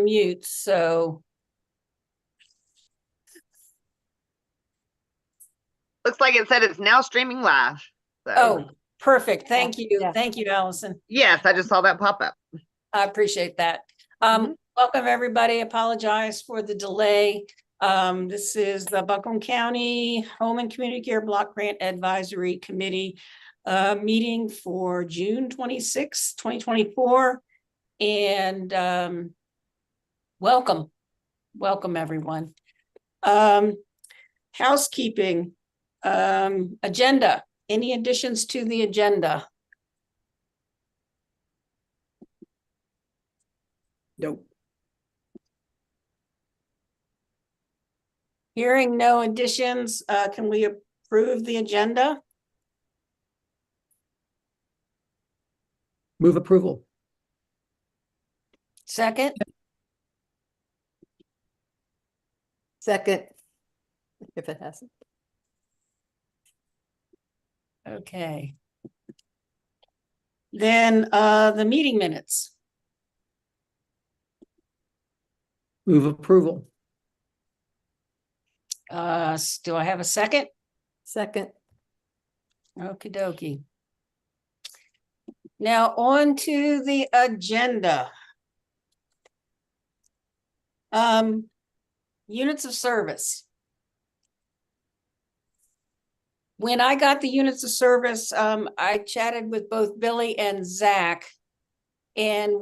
mute, so. Looks like it said it's now streaming live. So. Oh, perfect. Thank you. Yeah. Thank you, Allison. Yes, I just saw that pop up. I appreciate that. Welcome, everybody. Apologize for the delay. This is the Buncombe County Home and Community Care Block Grant Advisory Committee meeting for June 26, 2024. And welcome. Welcome, everyone. Housekeeping. Agenda. Any additions to the agenda? Nope. Hearing no additions, can we approve the agenda? Move approval. Second? Second, if it hasn't. Okay. Then the meeting minutes. Move approval. Do I have a second? Second. Okie dokie. Now on to the agenda. Units of service. When I got the units of service, I chatted with both Billy and Zach, and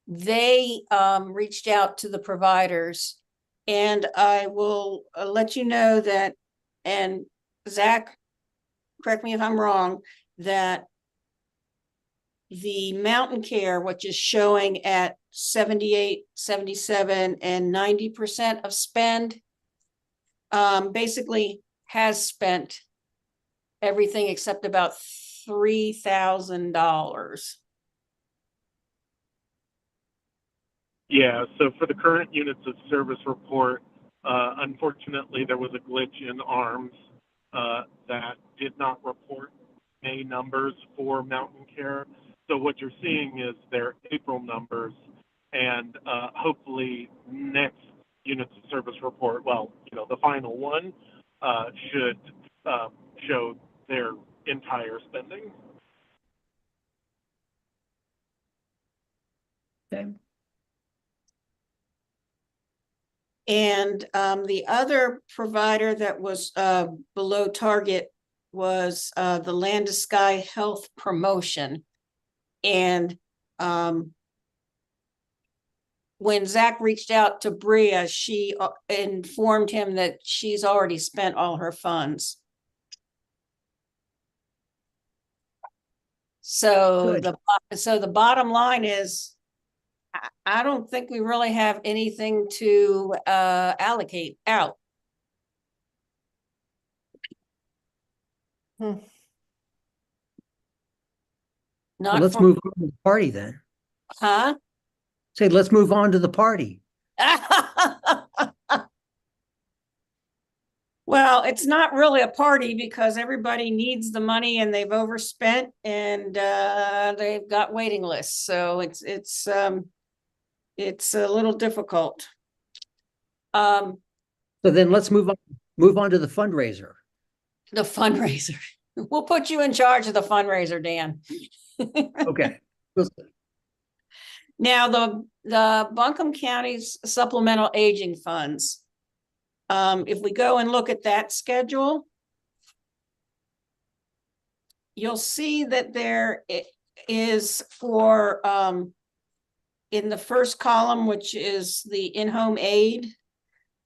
they reached out to the providers, and I will let you know that, and Zach, correct me if I'm wrong, that the Mountain Care, which is showing at 78, 77, and 90% of spend, basically has spent everything except about $3,000. Yeah, so for the current units of service report, unfortunately, there was a glitch in ARMS that did not report May numbers for Mountain Care. So what you're seeing is their April numbers, and hopefully next units of service report, well, the final one should show their entire spending. Okay. And the other provider that was below target was the Land to Sky Health Promotion. And when Zach reached out to Bria, she informed him that she's already spent all her funds. So the bottom line is, I don't think we really have anything to allocate out. Well, Not move on to the party then. Huh? Say, let's move on to the party. Well, it's not really a party because everybody needs the money and they've overspent, and they've got waiting lists. So it's a little difficult. So then let's move on to the fundraiser. The fundraiser. We'll put you in charge of the fundraiser, Dan. Okay. Now the Buncombe County's supplemental aging funds. If we go and look at that schedule, you'll see that there is for in the first column, which is the in-home aid,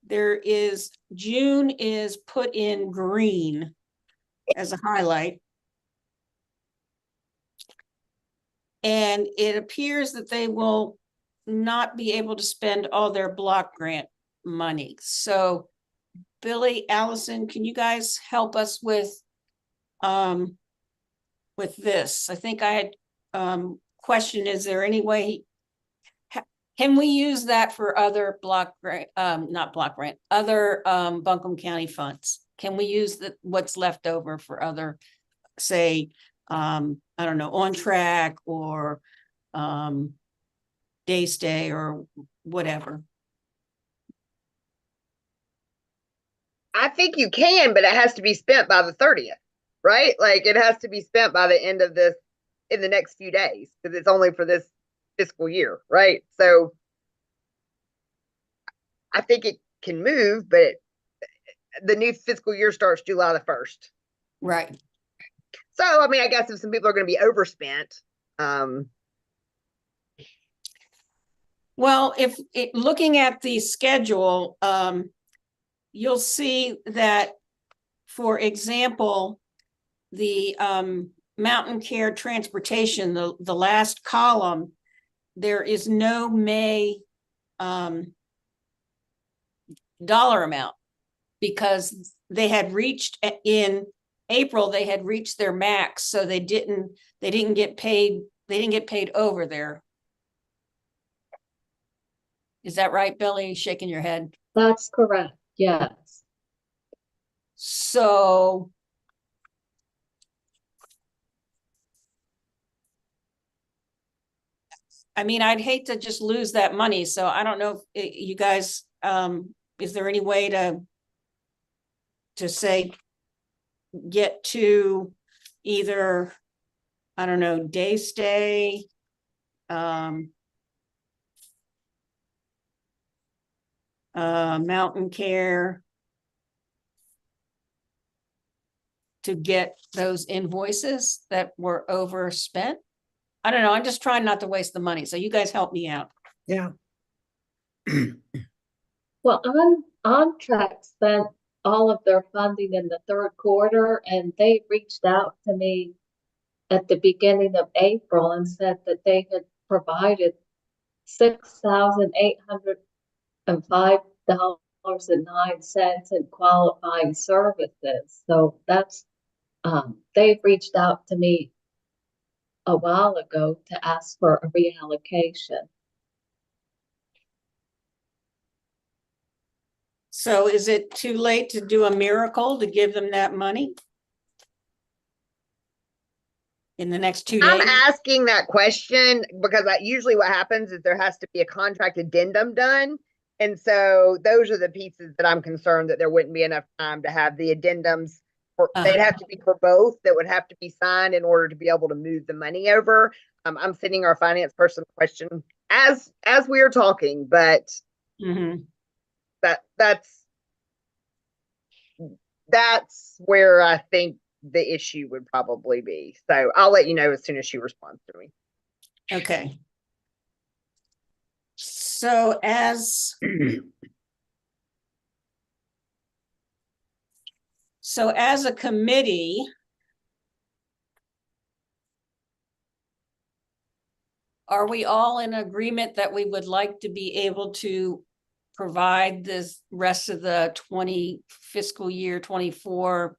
there is June is put in green as a highlight. And it appears that they will not be able to spend all their block grant money. So Billy, Allison, can you guys help us with this? I think I had question, is there any way, can we use that for other block grant, not block grant, other Buncombe County funds? Can we use what's left over for other, say, I don't know, On Track or day stay or whatever. I think you can, but it has to be spent by the 30th, right? Like it has to be spent by the end of this in the next few days because it's only for this fiscal year, right? So I think it can move, but the new fiscal year starts July the 1st. Right. So, I mean, I guess if some people are going to be overspent, Well, looking at the schedule, you'll see that, for example, the Mountain Care Transportation, the last column, there is no May dollar amount because they had reached in April, they had reached their max, so they didn't get paid. They didn't get paid over there. Is that right, Billy? Shaking your head. That's correct, yes. So I mean, I'd hate to just lose that money. So I don't know if you guys, is there any way to say, get to either, I don't know, day stay, mountain care, to get those invoices that were overspent? I don't know. I'm just trying not to waste the money. So you guys help me out. Yeah. Well, Track spent all of their funding in the third quarter, and they reached out to me at the beginning of April and said that they had provided $6,805.09 in qualifying services. So that's they've reached out to me a while ago to ask for a reallocation. So is it too late to do a miracle to give them that money in the next 2 days? I'm asking that question because usually what happens is there has to be a contract addendum done. And so those are the pieces that I'm concerned that there wouldn't be enough time to have the addendums. They'd have to be for both that would have to be signed in order to be able to move the money over. I'm sending our finance person a question as we are talking, but that's where I think the issue would probably be. So I'll let you know as soon as she responds to me. Okay. So as a committee, are we all in agreement that we would like to be able to provide this rest of the fiscal year 24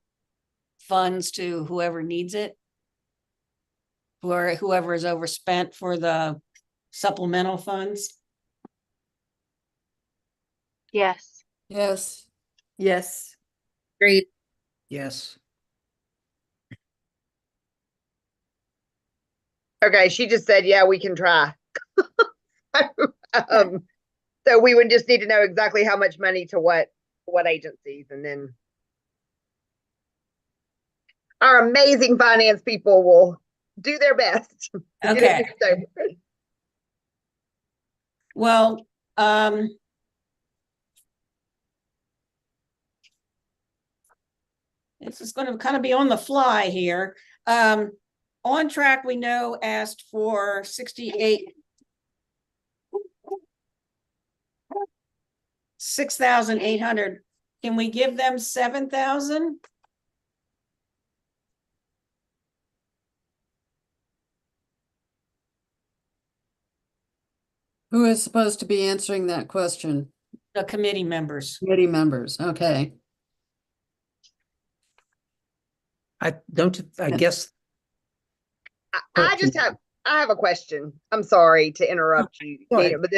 funds to whoever needs it? Or whoever is overspent for the supplemental funds? Yes. Yes. Yes. Great. Yes. Okay, she just said, yeah, we can try. So we would just need to know exactly how much money to what agencies, and then our amazing finance people will do their best. Okay. Well, this is going to kind of be on the fly here. On Track, we know, asked for 6,800. Can we give them 7,000? Who is supposed to be answering that question? The committee members. Committee members, okay. I guess. I have a question. I'm sorry to interrupt you, Nina, but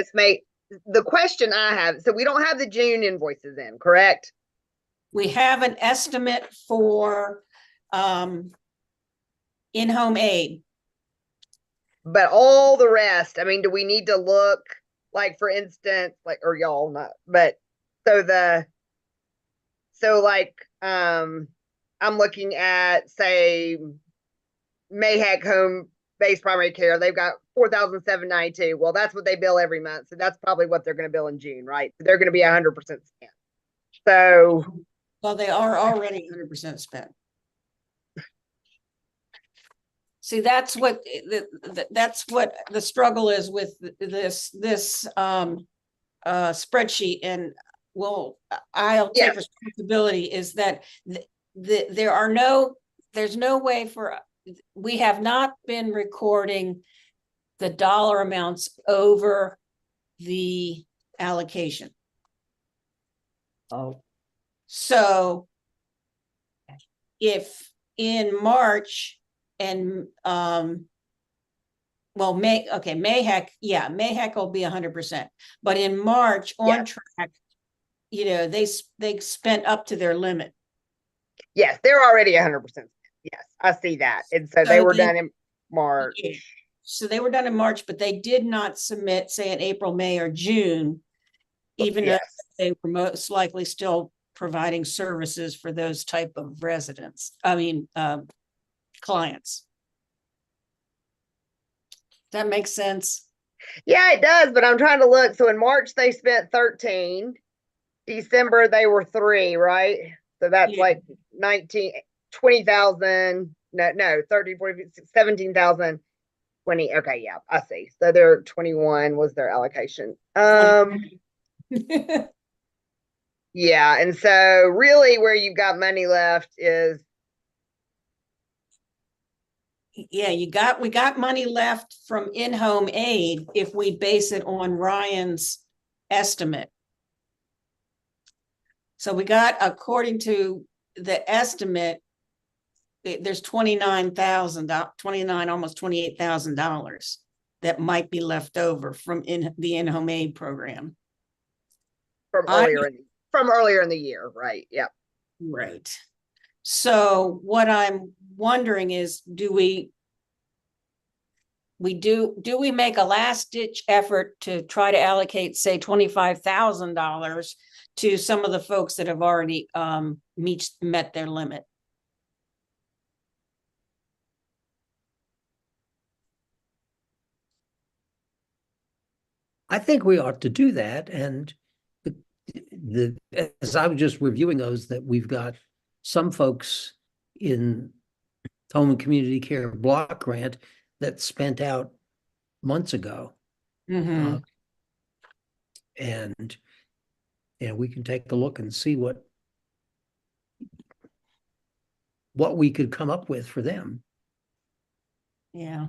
the question I have, so we don't have the June invoices in, correct? We have an estimate for in-home aid. But all the rest, I mean, do we need to look, like, for instance, like, or y'all not, but so like, I'm looking at, say, Mayheck Home Based Primary Care. They've got 4,792. Well, that's what they bill every month. So that's probably what they're going to bill in June, right? They're going to be 100% spent. So, Well, they are already 100% spent. See, that's what that's what the struggle is with this spreadsheet, and I'll take yes, responsibility, is that there's no way for, we have not been recording the dollar amounts over the allocation. Oh, So if in March and well, Mayheck, yeah, Mayheck will be 100%. But in March on yes, track, you know, they spent up to their limit. yes, they're already 100%. Yes, I see that. And so they So were then- done in March. Yeah. So they were done in March, but they did not submit, say, in April, May, or June, even though Yes. they were most likely still providing services for those type of residents. I mean, clients. That makes sense. Yeah, it does, but I'm trying to look. So in March they spent 13. December they were 3, right? So that's Yeah. like 19, 20,000. No, 30, 40, 17,000, 20. Okay, yeah, I see. So their 21 was their allocation. Yeah, and so really where you've got money left is, Yeah, we got money left from in-home aid if we base it on Ryan's estimate. So we got, according to the estimate, there's 29,000, 29, almost $28,000 that might be left over from the in-home aid program. from earlier in the year, right? Yep. Right. So what I'm wondering is, do we make a last ditch effort to try to allocate, say, $25,000 to some of the folks that have already met their limit? I think we ought to do that. And as I was just reviewing those, that we've got some folks in home and community care block grant that spent out months ago. Mhm. And we can take a look and see what we could come up with for them. Yeah.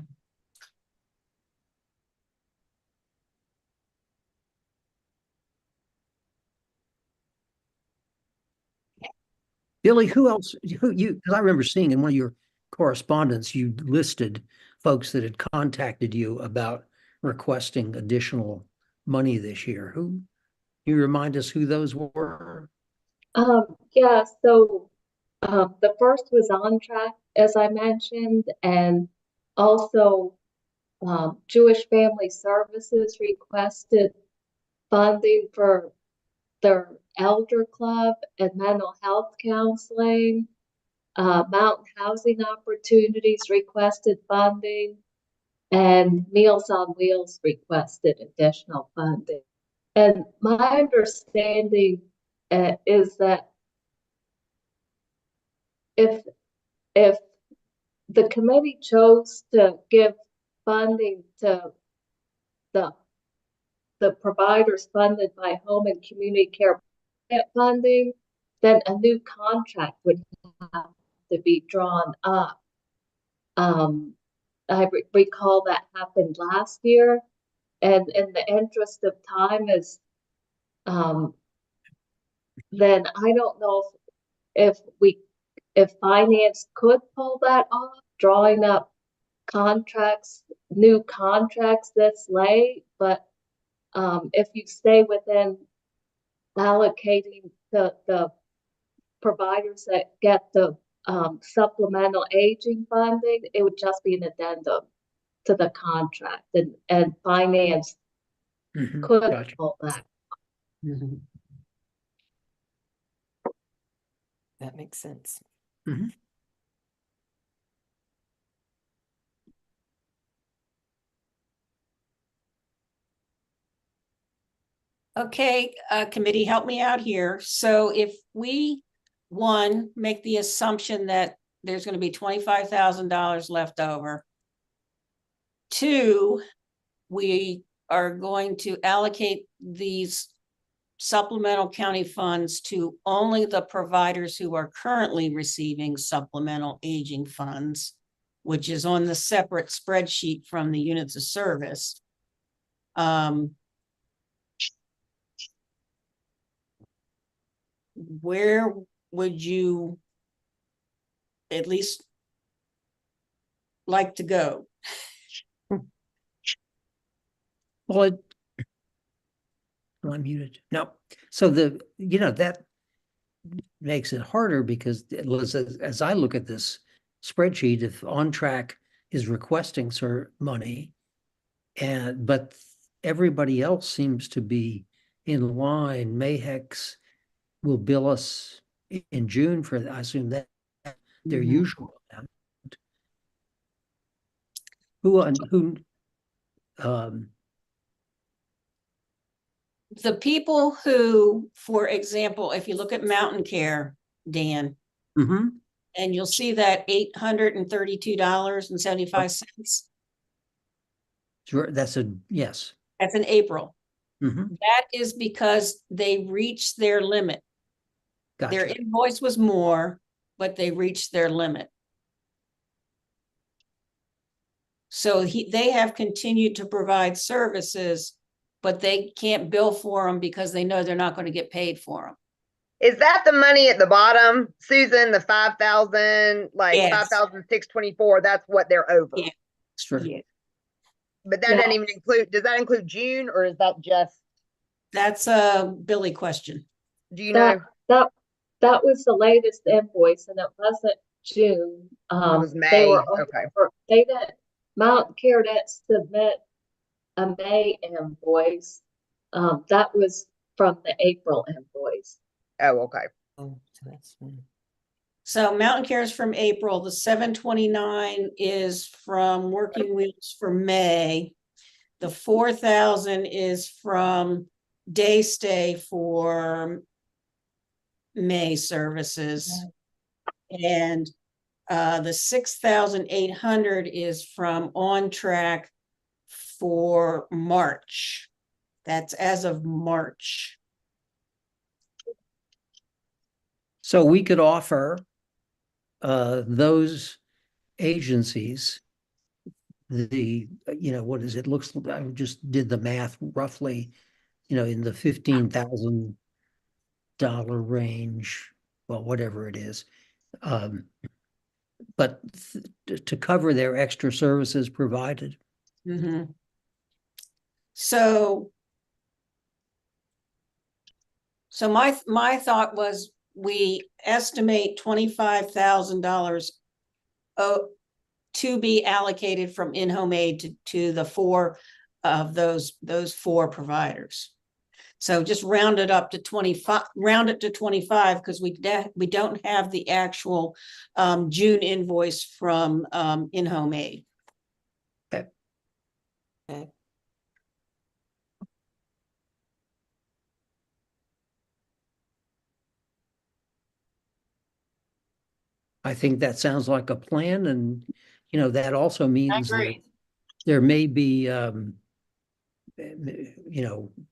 Billy, who else? Because I remember seeing in one of your correspondence, you listed folks that had contacted you about requesting additional money this year. Who, you remind us who those were? Yeah, so the first was on track, as I mentioned, and also Jewish Family Services requested funding for their elder club and mental health counseling. Mountain Housing Opportunities requested funding, and Meals on Wheels requested additional funding. And my understanding is that if the committee chose to give funding to the providers funded by home and community care funding, then a new contract would have to be drawn up. I recall that happened last year, and in the interest of time is, then I don't know if finance could pull that off, drawing up new contracts this late, but if you stay within allocating the providers that get the supplemental aging funding, it would just be an addendum to the contract and finance Mhm, could gotcha. pull back. Mhm. That makes sense. Mhm. Okay, committee, help me out here. So if we, one, make the assumption that there's gonna be $25,000 left over. Two, we are going to allocate these supplemental county funds to only the providers who are currently receiving supplemental aging funds, which is on the separate spreadsheet from the units of service. Where would you at least like to go? Well, am I muted? No. So that makes it harder because as I look at this spreadsheet, if On Track is requesting money, but everybody else seems to be in line. Mayhex will bill us in June for that. I assume that their Mhm. usual amount. Um, The people who, for example, if you look at Mountain Care, Dan, mhm, and you'll see that $832.75. sure, yes. That's in April. Mhm, That is because they reached their limit. Their gotcha. invoice was more, but they reached their limit. So they have continued to provide services, but they can't bill for them because they know they're not going to get paid for them. Is that the money at the bottom, Susan, the 5,000, like Yes. 5,624, that's what they're over? Yeah. Sure. Yeah, But that Yeah. doesn't even include, does that include June or is that just, that's a Billy question. do you That, know? that was the latest invoice and it wasn't June. It was They May, were okay. they didn't, Mount Care didn't submit a May invoice. That was from the April invoice. Oh, okay. Oh, so that's So Mountain Care is from April. The 729 is from Working Wheels for May. The 4,000 is from Day Stay for May services. And the 6,800 is from On Track for March. That's as of March. So we could offer those agencies what is it? Looks, I just did the math roughly, in the $15,000 range, well, whatever it is. But to cover their extra services provided. Mm-hmm. So my thought was we estimate $25,000 to be allocated from in-home aid to the four of those four providers. So just round it up to 25, round it to 25 because we don't have the actual June invoice from in-home aid. okay. I think that sounds like a plan, and that also means that agree. there may be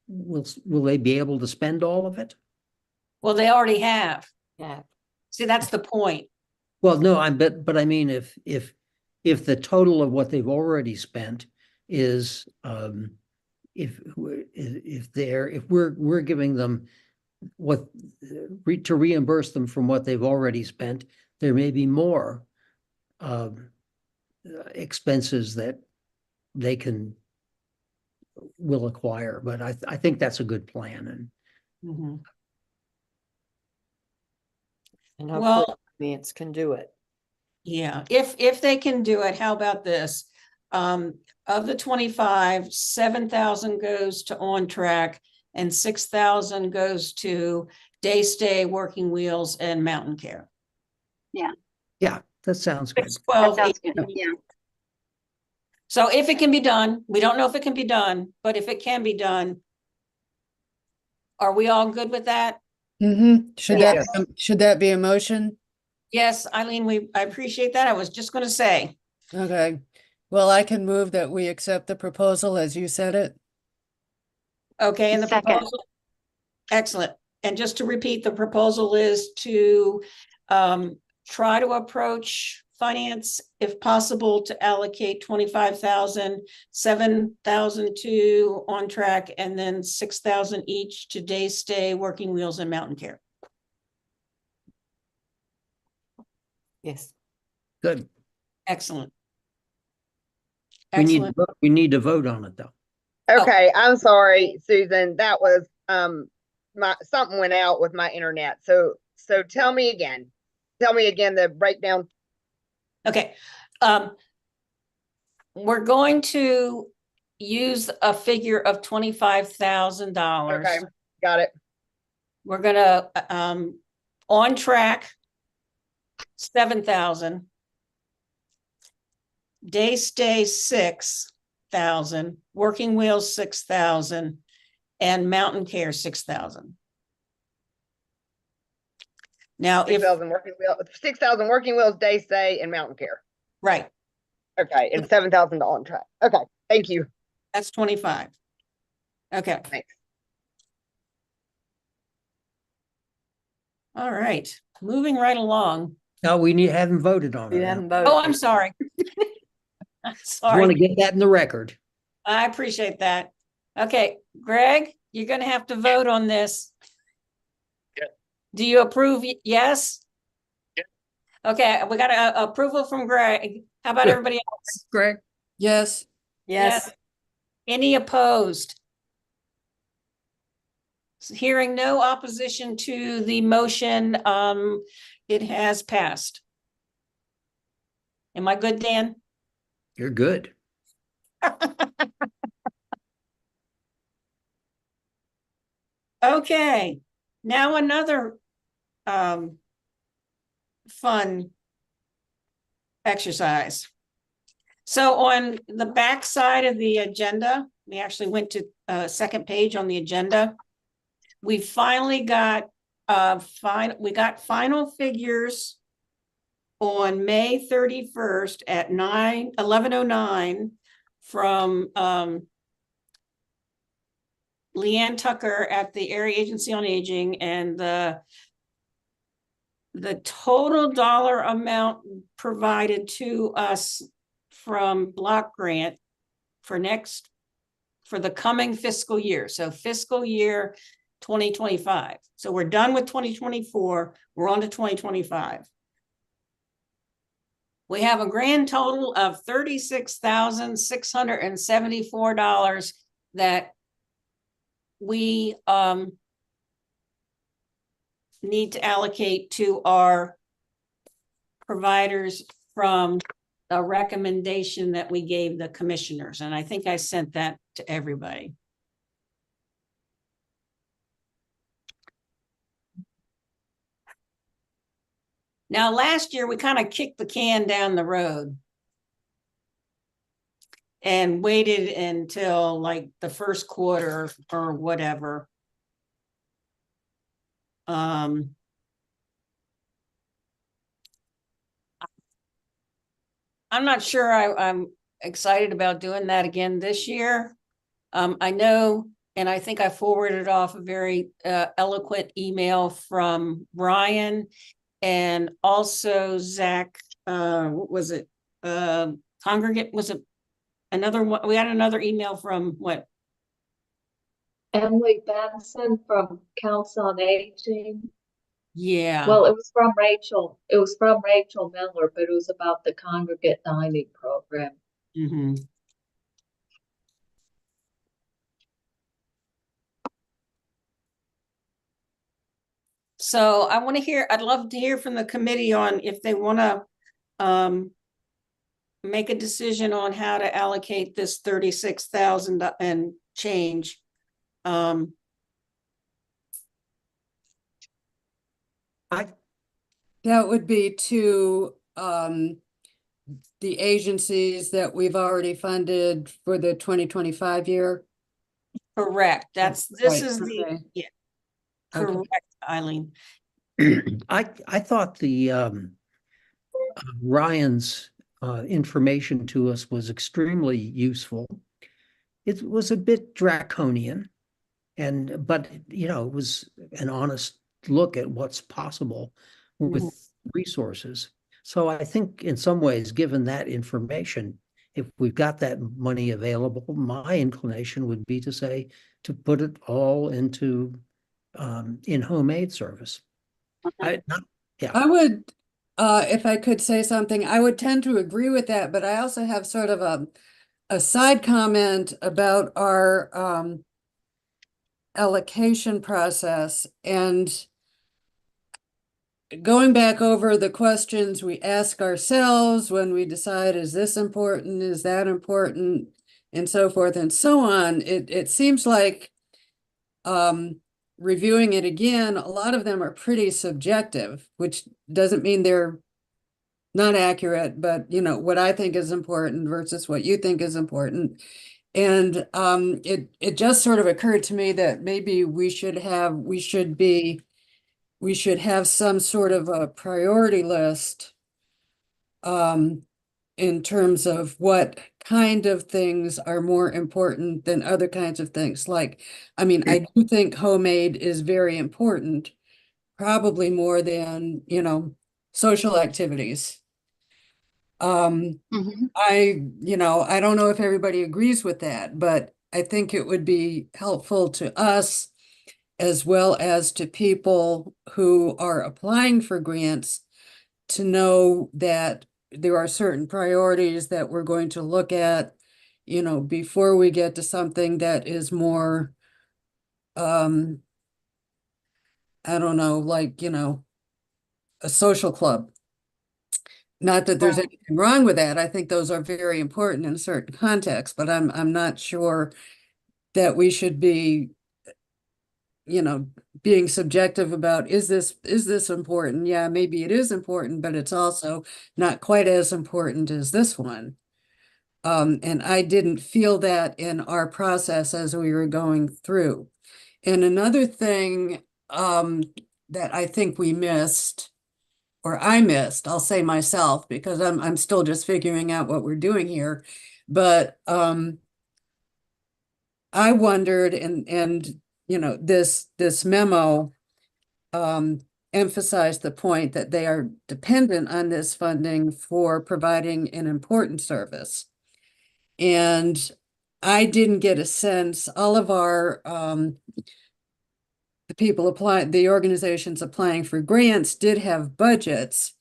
will they be able to spend all of it? Well, they already have. Yeah. See, that's the point. Well, no, but I mean, if the total of what they've already spent is if we're giving them to reimburse them from what they've already spent, there may be more expenses that they will acquire, but I think that's a good plan. And Mhm. And Well- hopefully finance can do it. Yeah, if they can do it, how about this? Of the 25, 7,000 goes to On Track and 6,000 goes to Day Stay, Working Wheels, and Mountain Care. Yeah, that sounds good. 12 That sounds each. good. Yeah. So if it can be done, we don't know if it can be done, but if it can be done, are we all good with that? Mm-hmm. Should Yes. should that be a motion? Yes, Eileen, I appreciate that. I was just going to say, Okay. Well, I can move that we accept the proposal as you said it. okay, and the Second. proposal. Excellent. And just to repeat, the proposal is to try to approach finance, if possible, to allocate 25,000, 7,000 to On Track, and then 6,000 each to Day Stay, Working Wheels, and Mountain Care. Yes. Good. Excellent. We need, Excellent. we need to vote on it though. Okay, I'm sorry, Susan, that was, something went out with my internet. So tell me again the breakdown. Okay. We're going to use a figure of $25,000. Okay, got it. We're gonna, On Track, 7,000. Day Stay, 6,000. Working Wheels, 6,000. And Mountain Care, 6,000. Now, if, 6,000 working wheels, Day Stay, and Mountain Care. right, Okay, and 7,000 to On Track. Okay, thank you. that's 25. Okay. Thanks. All right, moving right along. No, haven't voted on it. You now. haven't voted. Oh, I'm sorry. I'm Just want sorry. to get that in the record. I appreciate that. Okay, Greg, you're gonna have to vote on this. Yeah. Do you approve? Yes? Yeah. Okay, we got a approval from Greg. How about Yeah. everybody else? Greg? Yes. Yes. Any opposed? Hearing no opposition to the motion, it has passed. Am I good, Dan? You're good. Okay, now another fun exercise. So on the back side of the agenda, we actually went to second page on the agenda. We finally got final figures on May 31st at 11:09 from Leanne Tucker at the Area Agency on Aging, and the total dollar amount provided to us from block grant for the coming fiscal year. So fiscal year 2025. So we're done with 2024. We're on to 2025. We have a grand total of $36,674 that we need to allocate to our providers from a recommendation that we gave the commissioners. And I think I sent that to everybody. Now, last year, we kind of kicked the can down the road and waited until like the first quarter or whatever. I'm not sure I'm excited about doing that again this year. I know, and I think I forwarded off a very eloquent email from Brian and also Zach, what was it? Congregate, was it another one? We had another email from what? Emily Benson from Council on Aging. Yeah. Well, it was from Rachel. It was from Rachel Miller, but it was about the congregate dining program. Mm-hmm. So I'd love to hear from the committee on if they want to make a decision on how to allocate this 36,000 and change. I, That would be to the agencies that we've already funded for the 2025 year. Correct. This Right, is the, okay. yeah, Okay. correct, Eileen. I thought the Ryan's information to us was extremely useful. It was a bit draconian, but you know, it was an honest look at what's possible with resources. So I think in some ways, given that information, if we've got that money available, my inclination would be to say to put it all into in-home aid service. Yeah. I would, if I could say something, I would tend to agree with that, but I also have sort of a side comment about our allocation process and going back over the questions we ask ourselves when we decide, is this important, is that important, and so forth and so on. It seems like reviewing it again, a lot of them are pretty subjective, which doesn't mean they're not accurate, but you know, what I think is important versus what you think is important. And it just sort of occurred to me that maybe we should have some sort of a priority list in terms of what kind of things are more important than other kinds of things. Like, I mean, I do think homemade is very important, probably more than, you know, social activities. I don't know if everybody agrees with that, but I think it would be helpful to us as well as to people who are applying for grants to know that there are certain priorities that we're going to look at, you know, before we get to something that is more, I don't know, like, you know, a social club. Not that there's anything wrong with that. I think those are very important in a certain context, but I'm not sure that we should be, you know, being subjective about, is this important? Yeah, maybe it is important, but it's also not quite as important as this one. And I didn't feel that in our process as we were going through. And another thing that I think we missed, or I missed, I'll say myself, because I'm still just figuring out what we're doing here. But I wondered, and you know, this memo emphasized the point that they are dependent on this funding for providing an important service. And I didn't get a sense, all of our the organizations applying for grants did have budgets,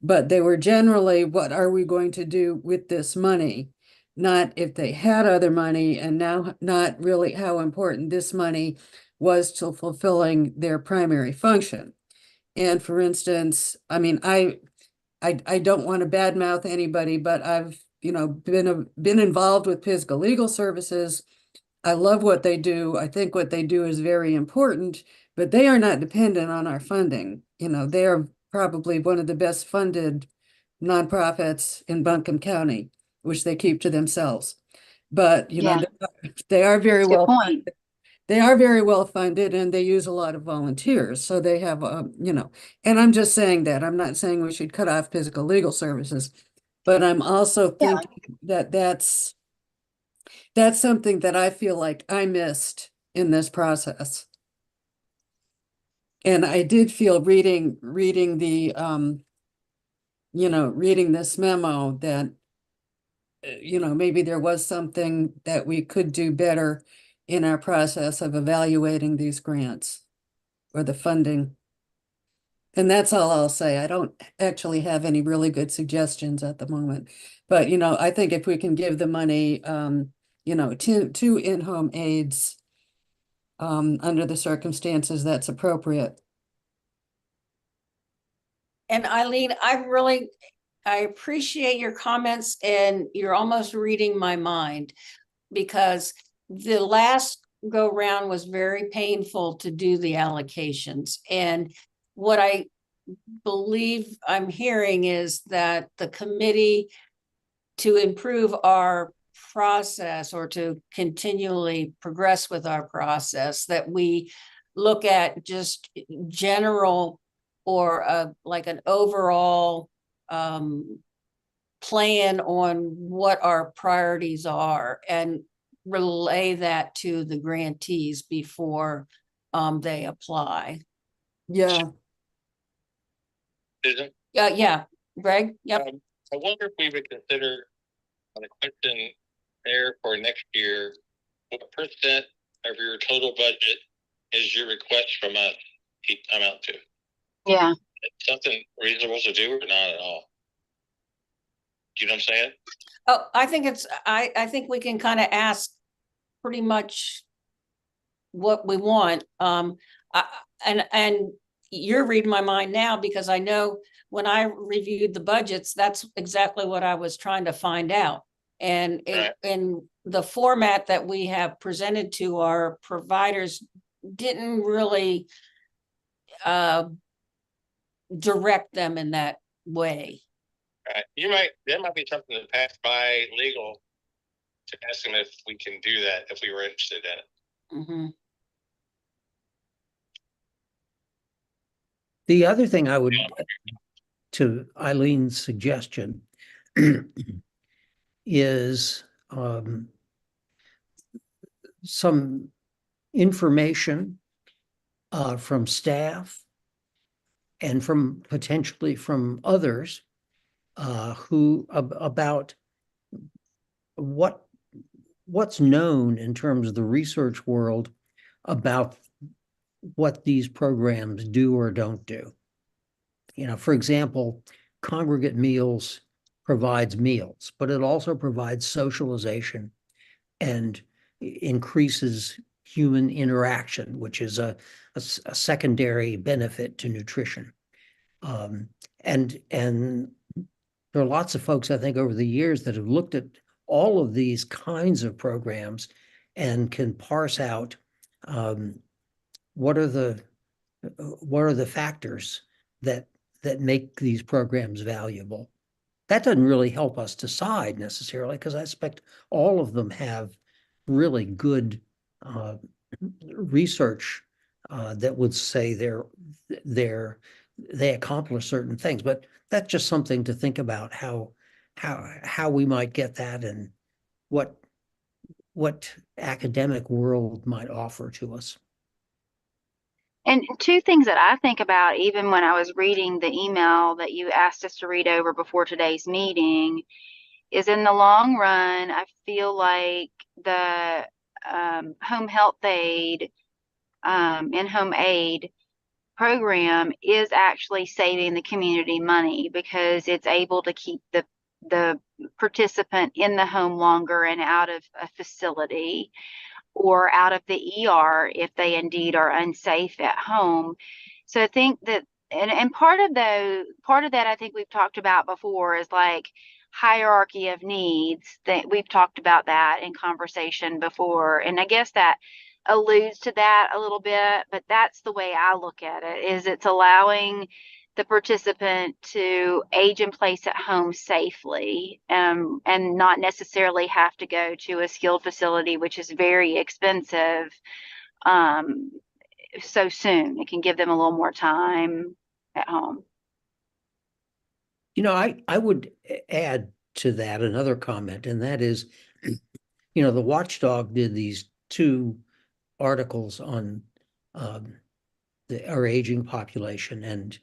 but they were generally, what are we going to do with this money? Not if they had other money, and now not really how important this money was to fulfilling their primary function. And for instance, I mean, I don't want to badmouth anybody, but I've, you know, been involved with Pisgah Legal Services. I love what they do. I think what they do is very important, but they are not dependent on our funding. You know, they are probably one of the best funded nonprofits in Buncombe County, which they keep to themselves. But, you know, they are very well funded. They are very well funded, and they use a lot of volunteers. So they have, you know, and I'm just saying that. I'm not saying we should cut off Pisgah Legal Services, but I'm also thinking that that's something that I feel like I missed in this process. And I did feel reading the, you know, reading this memo that, you know, maybe there was something that we could do better in our process of evaluating these grants or the funding. And that's all I'll say. I don't actually have any really good suggestions at the moment. But, you know, I think if we can give the money, you know, to in-home aides, under the circumstances, that's appropriate. And Eileen, I appreciate your comments, and you're almost reading my mind, because the last go round was very painful to do the allocations. And what I believe I'm hearing is that the committee, to improve our process or to continually progress with our process, that we look at just general or like an overall plan on what our priorities are, and relay that to the grantees before they apply. Yeah, Susan, Yeah, Greg, yep. I wonder if we would consider on a question there for next year, what percent of your total budget is your request from us amount to? Yeah. It's something reasonable to do or not at all? Do you know what I'm saying? Oh, I think I think we can kind of ask pretty much what we want. And you're reading my mind now, because I know when I reviewed the budgets, that's exactly what I was trying to find out. And in the format that we have presented to our providers didn't really direct them in that way. That might be something to pass by legal to ask them if we can do that, if we were interested in it. Mm-hmm. The other thing I would, to Eileen's suggestion, is some information from staff and from potentially from others who about what's known in terms of the research world about what these programs do or don't do. You know, for example, Congregate Meals provides meals, but it also provides socialization and increases human interaction, which is a secondary benefit to nutrition. And there are lots of folks, I think, over the years that have looked at all of these kinds of programs and can parse out what are the factors that make these programs valuable. That doesn't really help us decide necessarily, because I expect all of them have really good research that would say they accomplish certain things. But that's just something to think about, how we might get that, and what academic world might offer to us. And two things that I think about, even when I was reading the email that you asked us to read over before today's meeting, is in the long run, I feel like the home health aid, in-home aid program is actually saving the community money, because it's able to keep the participant in the home longer and out of a facility or out of the ER if they indeed are unsafe at home. So I think that, and part of that I think we've talked about before is like hierarchy of needs. That we've talked about that in conversation before, and I guess that alludes to that a little bit, but that's the way I look at it, is it's allowing the participant to age in place at home safely, and not necessarily have to go to a skilled facility, which is very expensive, so soon. It can give them a little more time at home. You know, I would add to that another comment, and that is, you know, the Watchdog did these 2 articles on our aging population. And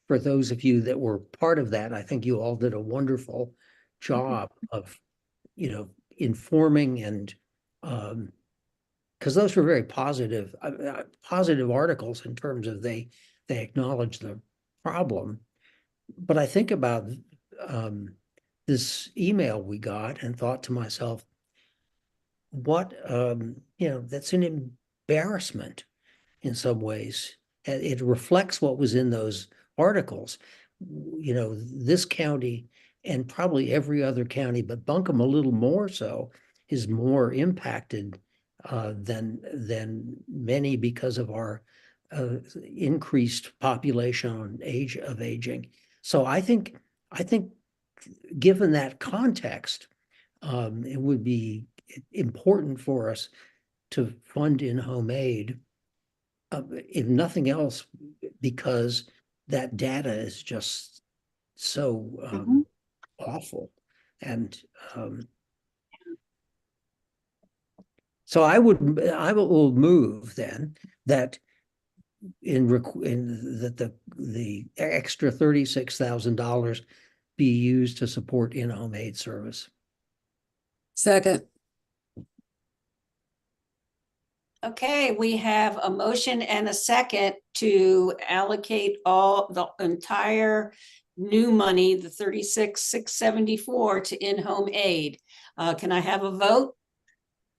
for those of you that were part of that, I think you all did a wonderful job of, you know, informing, and because those were very positive articles in terms of they acknowledge the problem. But I think about this email we got and thought to myself, what, you know, that's an embarrassment in some ways. It reflects what was in those articles, you know, this county and probably every other county, but Buncombe a little more so, is more impacted than many because of our increased population on aging. So I think given that context, it would be important for us to fund in-home aid, if nothing else, because that data is just so awful. And so I will move then that that the extra $36,000 be used to support in-home aid service. Second. Okay, we have a motion and a second to allocate all the entire new money, the 36,674 to in-home aid. Can I have a vote?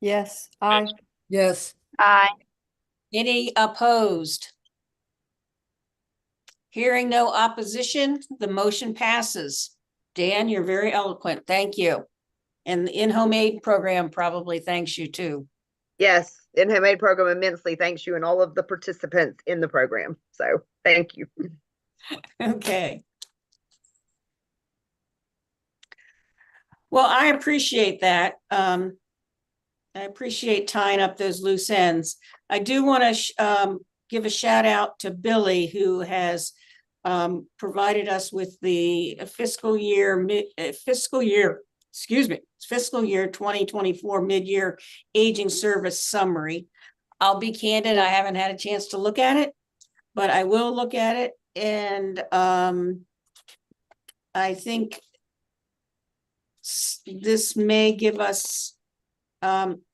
Yes, aye. Yes. Aye. Any opposed? Hearing no opposition, the motion passes. Dan, you're very eloquent. Thank you. And the in-home aid program probably thanks you too. Yes, in-home aid program immensely thanks you and all of the participants in the program. So thank you. Okay. Well, I appreciate that. I appreciate tying up those loose ends. I do want to give a shout out to Billy, who has provided us with the fiscal year 2024 mid-year aging service summary. I'll be candid, I haven't had a chance to look at it, but I will look at it. And I think this may give us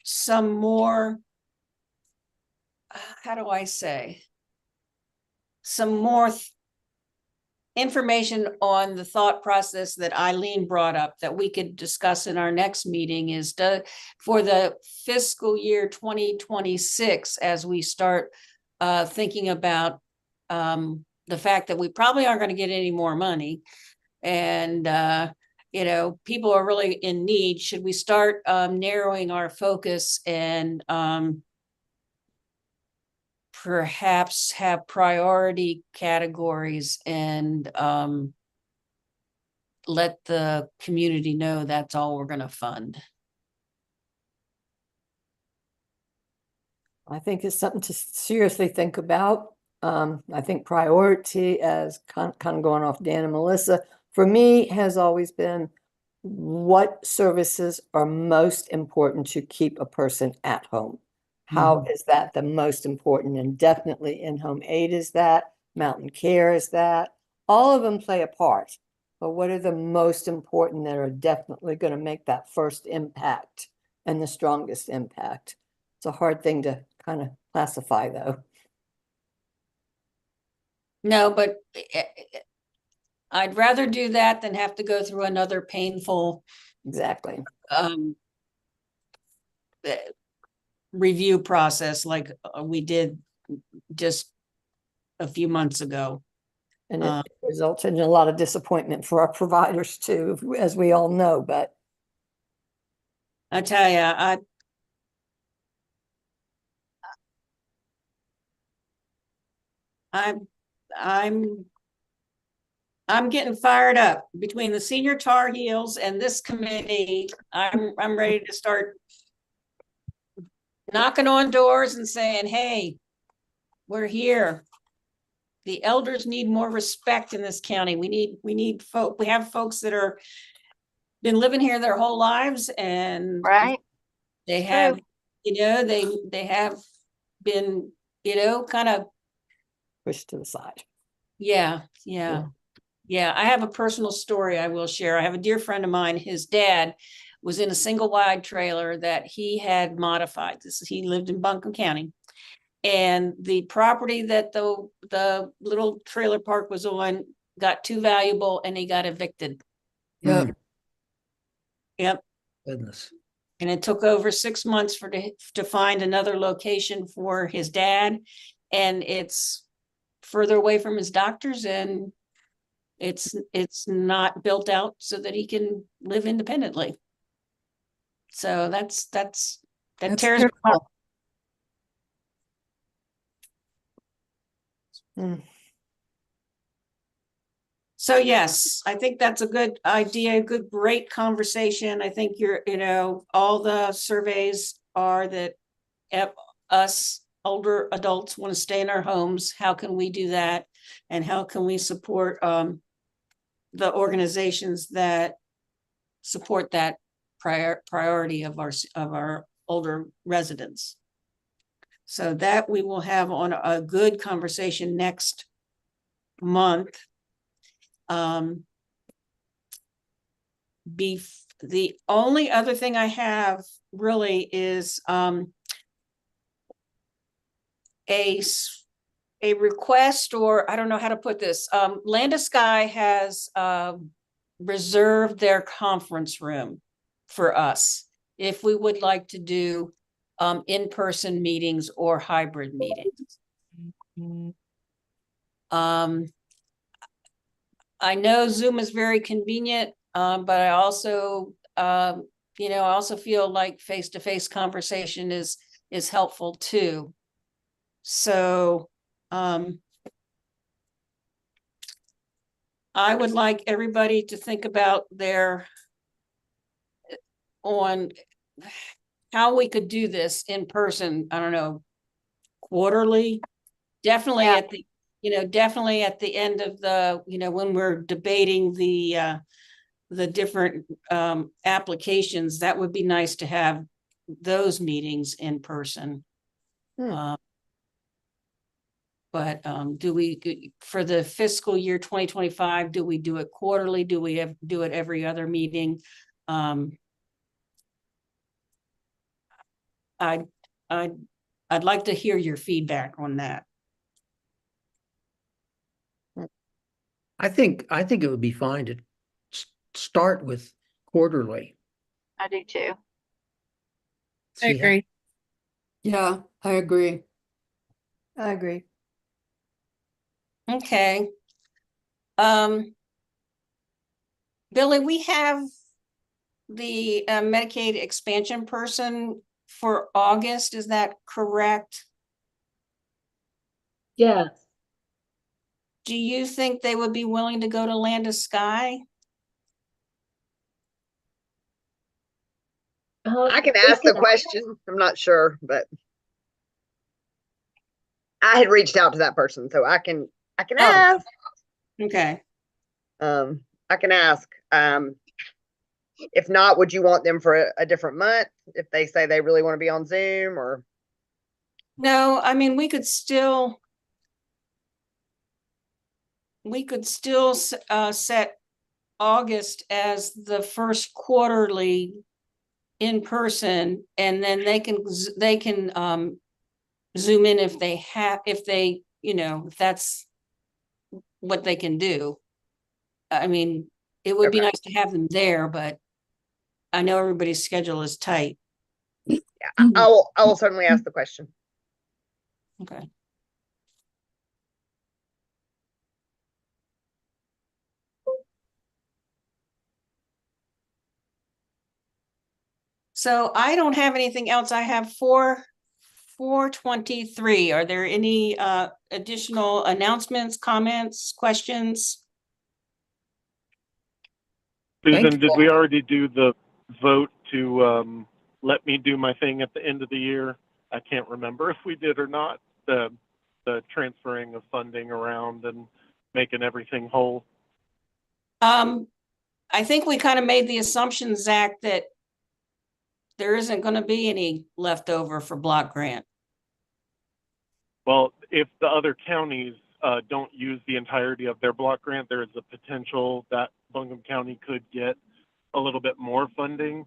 some more, how do I say, some more information on the thought process that Eileen brought up that we could discuss in our next meeting is for the fiscal year 2026, as we start thinking about the fact that we probably aren't going to get any more money. And, you know, people are really in need. Should we start narrowing our focus and perhaps have priority categories and let the community know that's all we're going to fund? I think it's something to seriously think about. I think priority, as kind of going off Dan and Melissa, for me has always been what services are most important to keep a person at home. How is that the most important? And definitely in-home aid is that, mountain care is that. All of them play a part, but what are the most important that are definitely going to make that first impact and the strongest impact? It's a hard thing to kind of classify though. No, but I'd rather do that than have to go through another painful Exactly. Review process like we did just a few months ago. And it resulted in a lot of disappointment for our providers too, as we all know, but I tell you, I'm getting fired up between the senior Tar Heels and this committee. I'm ready to start knocking on doors and saying, hey, we're here. The elders need more respect in this county. We have folks that are been living here their whole lives, and Right. they have, you know, they have been, you know, kind of pushed to the side. Yeah. I have a personal story I will share. I have a dear friend of mine, his dad was in a single wide trailer that he had modified. He lived in Buncombe County. And the property that the little trailer park was on got too valuable and he got evicted. Yep. Yep. Goodness. And it took over 6 months to find another location for his dad. And it's further away from his doctors, and it's not built out so that he can live independently. So that That's tears me up. terrible. Mm. So yes, I think that's a good idea, great conversation. I think all the surveys are that us older adults want to stay in our homes. How can we do that? And how can we support the organizations that support that priority of our older residents? So that we will have on a good conversation next month. The only other thing I have really is a request, or I don't know how to put this. Land of Sky has reserved their conference room for us if we would like to do in-person meetings or hybrid meetings. I know Zoom is very convenient, but I also, I also feel like face-to-face conversation is helpful too. So, I would like everybody to think about on how we could do this in person. I don't know, quarterly, definitely Yeah. definitely at the end of when we're debating the different applications. That would be nice to have those meetings in person. But do we, for the fiscal year 2025, do we do it quarterly? Do we do it every other meeting? I'd like to hear your feedback on that. I think it would be fine to start with quarterly. I do too. I See how- agree. Yeah, I agree. I agree. Okay. Billy, we have the Medicaid expansion person for August. Is that correct? Yes. Do you think they would be willing to go to Land of Sky? I can We ask the question. I'm not sure, but I had reached out to that person, so I can ask. Okay. I can ask. If not, would you want them for a different month if they say they really want to be on Zoom? Or No, I mean, we could still set August as the first quarterly in person, and then they can Zoom in if if that's what they can do. I mean, it would be Okay. nice to have them there, but I know everybody's schedule is tight. yeah, I will certainly ask the question. Okay. So I don't have anything else. I have 423. Are there any additional announcements, comments, questions? Susan, did we already do the vote to let me do my thing at the end of the year? I can't remember if we did or not, the transferring of funding around and making everything whole. I think we kind of made the assumption, Zach, that there isn't going to be any leftover for block grant. Well, if the other counties don't use the entirety of their block grant, there is a potential that Buncombe County could get a little bit more funding.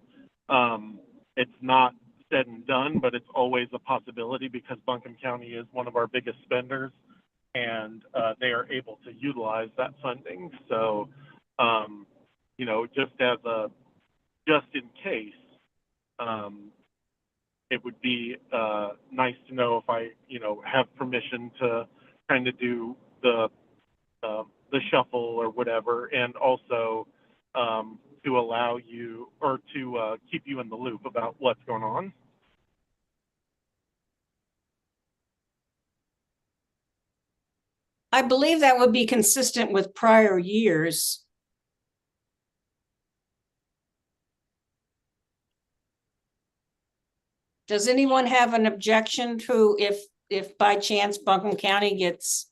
It's not said and done, but it's always a possibility because Buncombe County is one of our biggest spenders, and they are able to utilize that funding. So, just in case, it would be nice to know if I, have permission to kind of do the the shuffle or whatever, and also to allow you or to keep you in the loop about what's going on. I believe that would be consistent with prior years. Does anyone have an objection to if by chance Buncombe County gets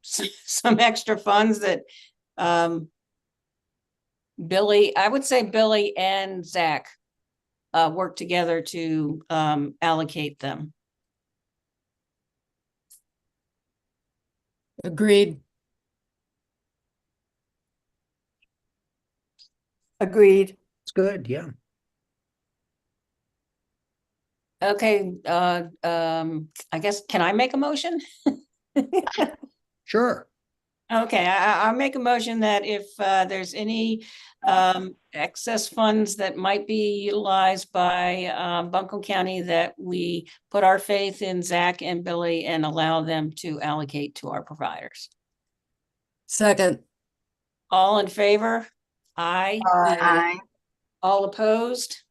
some extra funds that Billy, I would say Billy and Zach work together to allocate them? Agreed. Agreed. It's good, yeah. Okay, I guess, can I make a motion? Sure. Okay, I'll make a motion that if there's any excess funds that might be utilized by Buncombe County, that we put our faith in Zach and Billy and allow them to allocate to our providers. Second. All in favor? Aye. Aye. All opposed?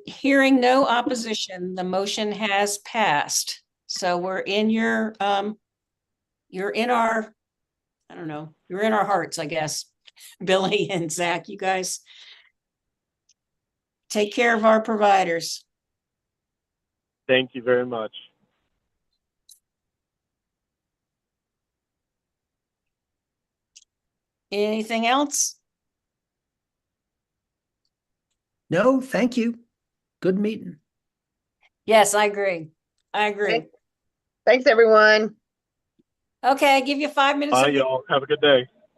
Hearing no opposition, the motion has passed. So we're in your, you're in our, I don't know, you're in our hearts, I guess. Billy and Zach, you guys take care of our providers. Thank you very much. Anything else? No, thank you. Good meeting. Yes, I agree. I agree. Thanks, everyone. Okay, I give you 5 minutes. Bye, y'all. Have a good day.